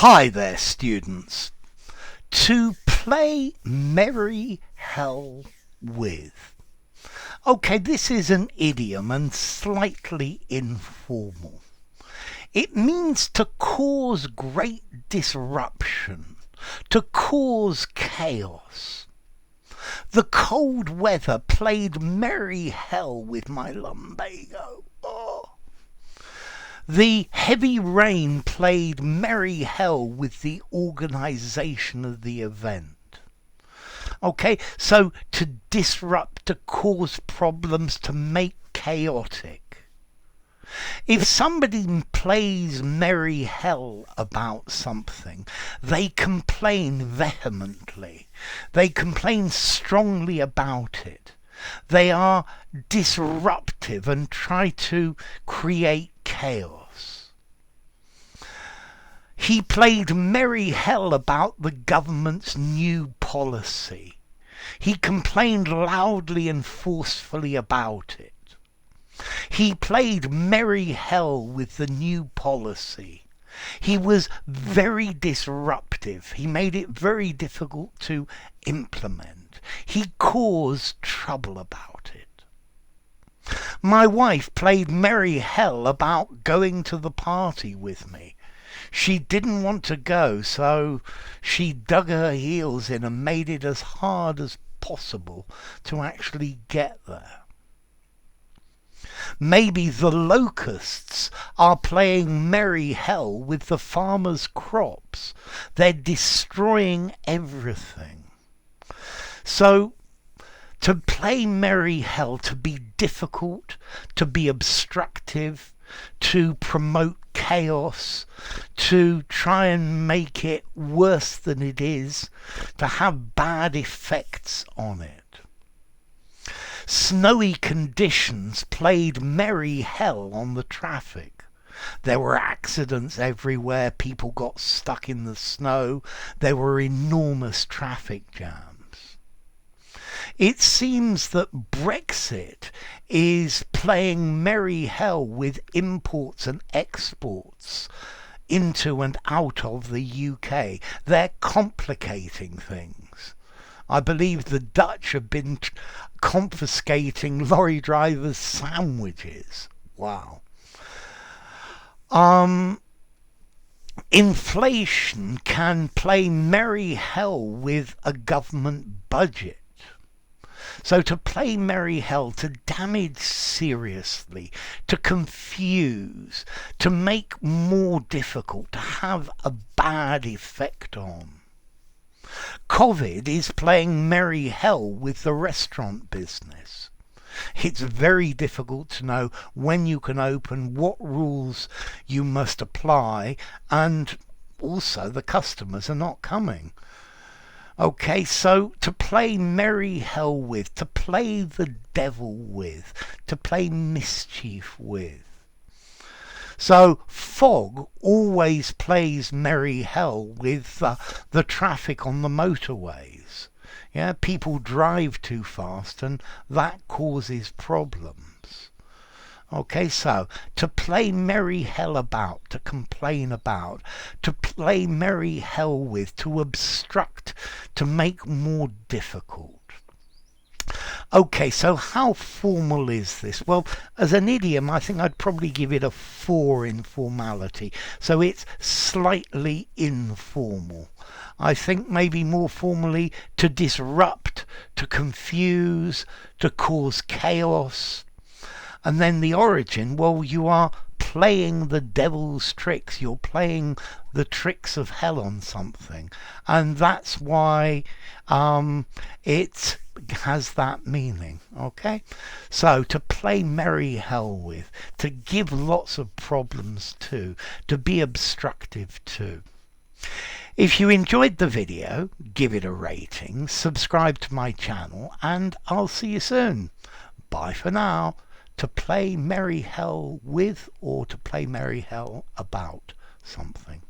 Hi there, students. To play merry hell with. Okay, this is an idiom and slightly informal. It means to cause great disruption, to cause chaos. The cold weather played merry hell with my lumbago. Oh. The heavy rain played merry hell with the organisation of the event. Okay, so to disrupt, to cause problems, to make chaotic. If somebody plays merry hell about something, they complain vehemently. They complain strongly about it. They are disruptive and try to create chaos. He played merry hell about the government's new policy. He complained loudly and forcefully about it. He played merry hell with the new policy. He was very disruptive. He made it very difficult to implement. He caused trouble about it. My wife played merry hell about going to the party with me. She didn't want to go, so she dug her heels in and made it as hard as possible to actually get there. Maybe the locusts are playing merry hell with the farmers' crops. They're destroying everything. So, to play merry hell, to be difficult, to be obstructive, to promote chaos, to try and make it worse than it is, to have bad effects on it. Snowy conditions played merry hell on the traffic. There were accidents everywhere, people got stuck in the snow, there were enormous traffic jams. It seems that Brexit is playing merry hell with imports and exports into and out of the UK. They're complicating things. I believe the Dutch have been confiscating lorry drivers' sandwiches. Wow. Inflation can play merry hell with a government budget. So to play merry hell, to damage seriously, to confuse, to make more difficult, to have a bad effect on. COVID is playing merry hell with the restaurant business. It's very difficult to know when you can open, what rules you must apply, and also the customers are not coming. Okay, so to play merry hell with, to play the devil with, to play mischief with. So fog always plays merry hell with the traffic on the motorways. Yeah, people drive too fast and that causes problems. Okay, so to play merry hell about, to complain about, to play merry hell with, to obstruct, to make more difficult. Okay, so how formal is this? Well, as an idiom, I think I'd probably give it a 4 in formality. So it's slightly informal. I think maybe more formally to disrupt, to confuse, to cause chaos. And then the origin, well, you are playing the devil's tricks. You're playing the tricks of hell on something. And that's why it has that meaning. Okay? So to play merry hell with, to give lots of problems to be obstructive to. If you enjoyed the video, give it a rating, subscribe to my channel, and I'll see you soon. Bye for now. To play merry hell with or to play merry hell about something.